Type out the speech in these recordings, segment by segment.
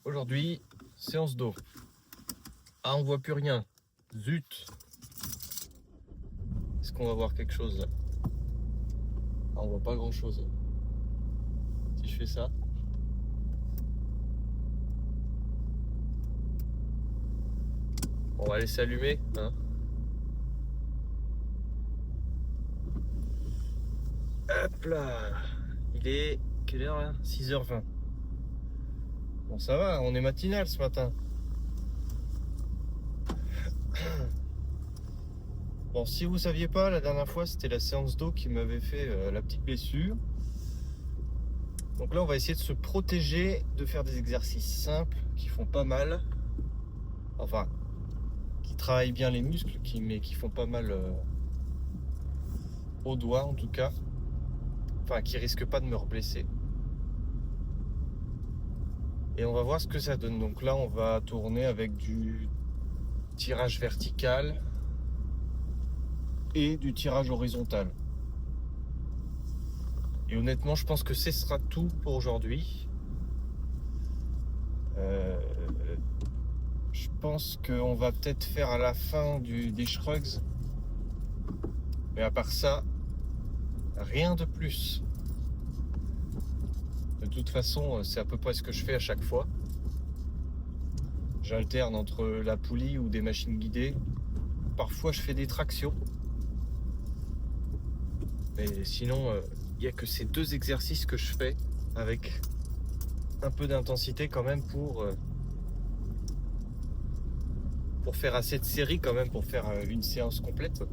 Aujourd'hui, séance dos. Ah, on voit plus rien. Zut. Est-ce qu'on va voir quelque chose là? Ah, on voit pas grand chose. Si je fais ça. On va laisser allumer, hein. Hop là. Il est quelle heure là? 6h20. Bon, ça va, on est matinal ce matin. Bon, si vous saviez pas, la dernière fois c'était la séance d'eau qui m'avait fait la petite blessure. Donc là on va essayer de se protéger, de faire des exercices simples qui font pas mal. Enfin, qui travaillent bien les muscles, mais qui font pas mal aux doigts en tout cas. Enfin, qui risquent pas de me reblesser. Et on va voir ce que ça donne. Donc là on va tourner avec du tirage vertical et du tirage horizontal. Et honnêtement, je pense que ce sera tout pour aujourd'hui. Je pense qu'on va peut-être faire à la fin des shrugs. Mais à part ça, rien de plus. De toute façon, c'est à peu près ce que je fais à chaque fois. J'alterne entre la poulie ou des machines guidées. Parfois, je fais des tractions. Mais sinon, il n'y a que ces deux exercices que je fais avec un peu d'intensité quand même pour faire assez de séries quand même pour faire une séance complète.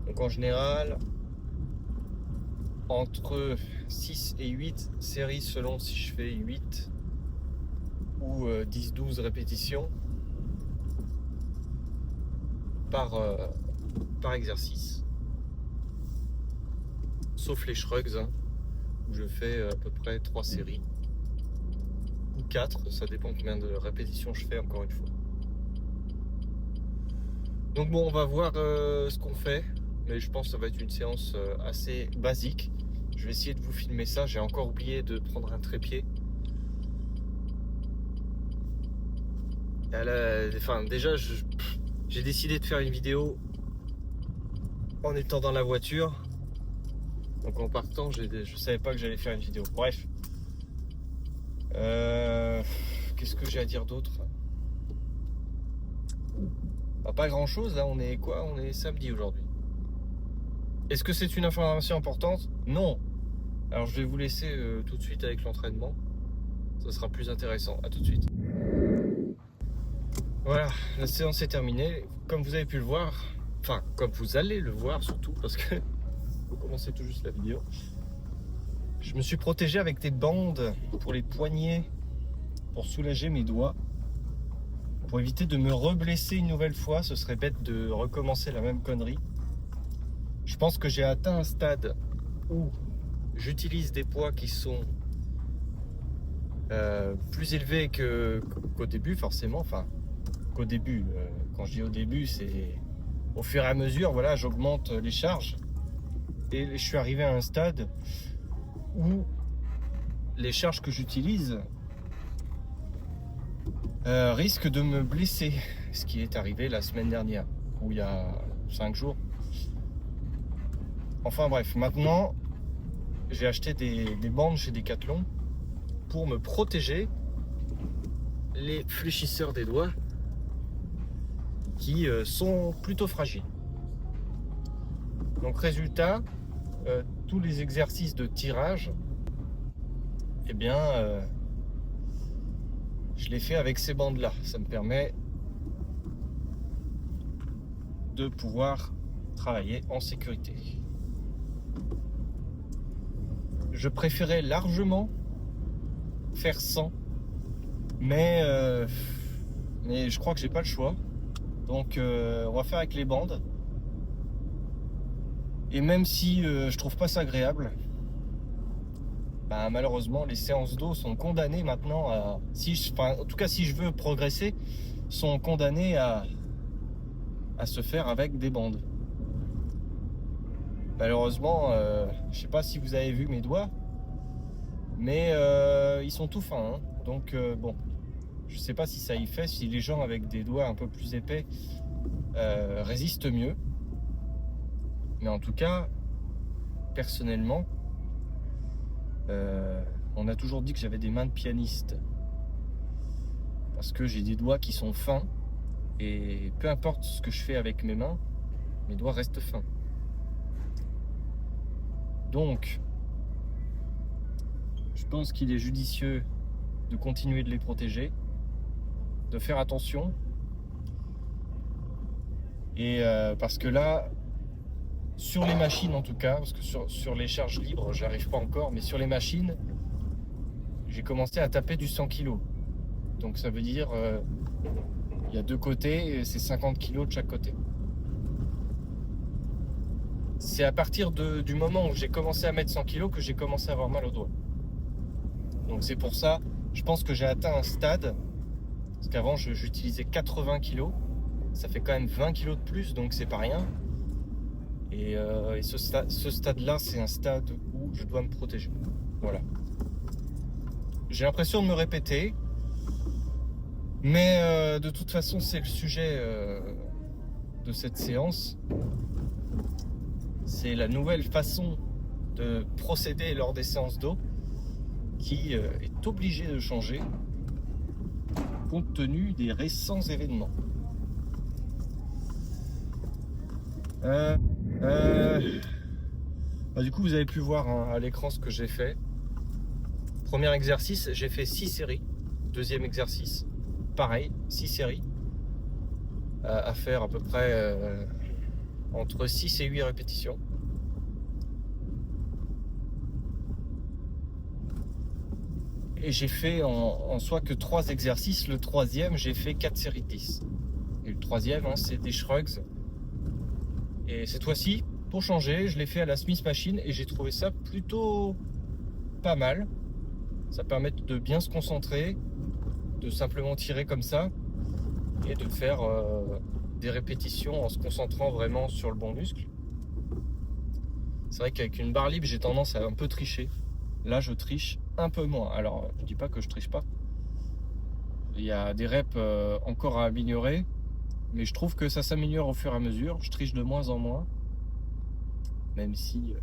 Donc en général, entre 6 et 8 séries selon si je fais 8 ou 10-12 répétitions par exercice. Sauf les shrugs, hein, où je fais à peu près 3 séries. Ou 4, ça dépend combien de répétitions je fais encore une fois. Donc bon, on va voir ce qu'on fait, mais je pense que ça va être une séance assez basique. Je vais essayer de vous filmer ça, j'ai encore oublié de prendre un trépied. Déjà, j'ai décidé de faire une vidéo en étant dans la voiture. Donc en partant, je savais pas que j'allais faire une vidéo. Bref. Qu'est-ce que j'ai à dire d'autre? Pas grand chose, là on est quoi? On est samedi aujourd'hui. Est-ce que c'est une information importante? Non. Alors je vais vous laisser tout de suite avec l'entraînement. Ça sera plus intéressant. À tout de suite. Voilà, la séance est terminée. Comme vous avez pu le voir, enfin comme vous allez le voir surtout, parce que vous commencez tout juste la vidéo. Je me suis protégé avec des bandes pour les poignets, pour soulager mes doigts, pour éviter de me reblesser une nouvelle fois. Ce serait bête de recommencer la même connerie. Je pense que j'ai atteint un stade où j'utilise des poids qui sont plus élevés qu'au début, forcément. Enfin, qu'au début. Quand je dis au début, c'est au fur et à mesure. Voilà, j'augmente les charges. Et je suis arrivé à un stade où les charges que j'utilise risquent de me blesser. Ce qui est arrivé la semaine dernière, ou il y a 5 jours. Enfin bref, maintenant, j'ai acheté des bandes chez Decathlon pour me protéger les fléchisseurs des doigts qui sont plutôt fragiles. Donc résultat, tous les exercices de tirage, eh bien, je les fais avec ces bandes là. Ça me permet de pouvoir travailler en sécurité. Je préférais largement faire sans, mais je crois que j'ai pas le choix. Donc on va faire avec les bandes. Et même si je trouve pas ça agréable, malheureusement les séances d'eau sont condamnées maintenant à, en tout cas si je veux progresser, sont condamnées à se faire avec des bandes. Malheureusement, je sais pas si vous avez vu mes doigts, Mais ils sont tout fins, hein. Donc bon, je sais pas si ça y fait, si les gens avec des doigts un peu plus épais résistent mieux. Mais en tout cas, personnellement, on a toujours dit que j'avais des mains de pianiste. Parce que j'ai des doigts qui sont fins. Et peu importe ce que je fais avec mes mains, mes doigts restent fins. Donc, je pense qu'il est judicieux de continuer de les protéger, de faire attention. Et parce que là, sur les machines en tout cas, parce que sur les charges libres, j'arrive pas encore, mais sur les machines, j'ai commencé à taper du 100 kg. Donc ça veut dire, il y a deux côtés, et c'est 50 kg de chaque côté. C'est à partir du moment où j'ai commencé à mettre 100 kg que j'ai commencé à avoir mal aux doigts. Donc c'est pour ça, je pense que j'ai atteint un stade, parce qu'avant j'utilisais 80 kg, ça fait quand même 20 kg de plus, donc c'est pas rien. Et ce stade-là, c'est un stade où je dois me protéger. Voilà. J'ai l'impression de me répéter, mais de toute façon, c'est le sujet de cette séance. C'est la nouvelle façon de procéder lors des séances d'eau qui est obligée de changer compte tenu des récents événements. Du coup, vous avez pu voir à l'écran ce que j'ai fait. Premier exercice, j'ai fait 6 séries. Deuxième exercice, pareil, 6 séries. À faire à peu près entre 6 et 8 répétitions. Et j'ai fait en soi que 3 exercices. Le troisième, j'ai fait 4 séries de 10. Et le troisième, c'est des shrugs. Et cette fois-ci, pour changer, je l'ai fait à la Smith Machine et j'ai trouvé ça plutôt pas mal. Ça permet de bien se concentrer, de simplement tirer comme ça et de faire des répétitions en se concentrant vraiment sur le bon muscle. C'est vrai qu'avec une barre libre, j'ai tendance à un peu tricher. Là, je triche un peu moins. Alors, je dis pas que je triche pas. Il y a des reps encore à améliorer, mais je trouve que ça s'améliore au fur et à mesure. Je triche de moins en moins, même si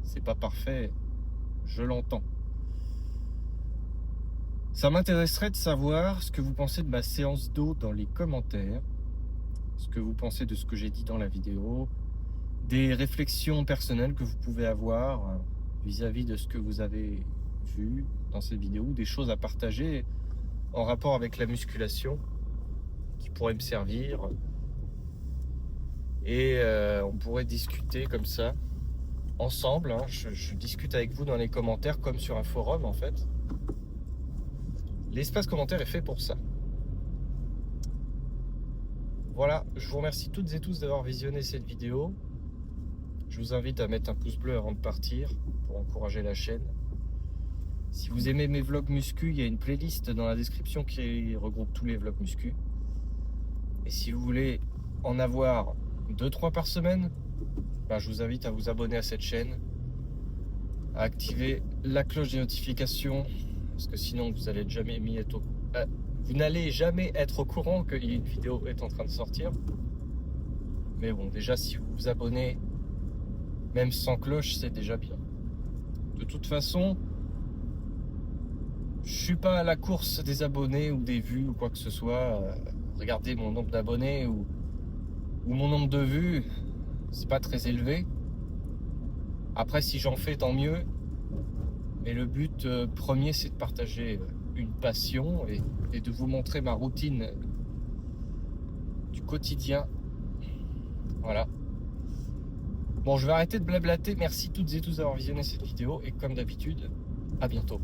c'est pas parfait, je l'entends. Ça m'intéresserait de savoir ce que vous pensez de ma séance d'eau dans les commentaires, ce que vous pensez de ce que j'ai dit dans la vidéo, des réflexions personnelles que vous pouvez avoir vis-à-vis de ce que vous avez vu dans cette vidéo, des choses à partager en rapport avec la musculation qui pourraient me servir. Et on pourrait discuter comme ça, ensemble. Hein. Je discute avec vous dans les commentaires comme sur un forum en fait. L'espace commentaire est fait pour ça. Voilà, je vous remercie toutes et tous d'avoir visionné cette vidéo. Je vous invite à mettre un pouce bleu avant de partir pour encourager la chaîne. Si vous aimez mes vlogs muscu, il y a une playlist dans la description qui regroupe tous les vlogs muscu. Et si vous voulez en avoir 2-3 par semaine, je vous invite à vous abonner à cette chaîne, à activer la cloche des notifications, parce que sinon vous n'allez jamais être au courant qu'une vidéo est en train de sortir. Mais bon, déjà si vous vous abonnez, même sans cloche, c'est déjà bien. De toute façon, je suis pas à la course des abonnés ou des vues ou quoi que ce soit. Regardez mon nombre d'abonnés ou mon nombre de vues, c'est pas très élevé. Après, si j'en fais, tant mieux. Mais le but premier, c'est de partager une passion et de vous montrer ma routine du quotidien. Voilà. Bon, je vais arrêter de blablater. Merci toutes et tous d'avoir visionné cette vidéo. Et comme d'habitude, à bientôt.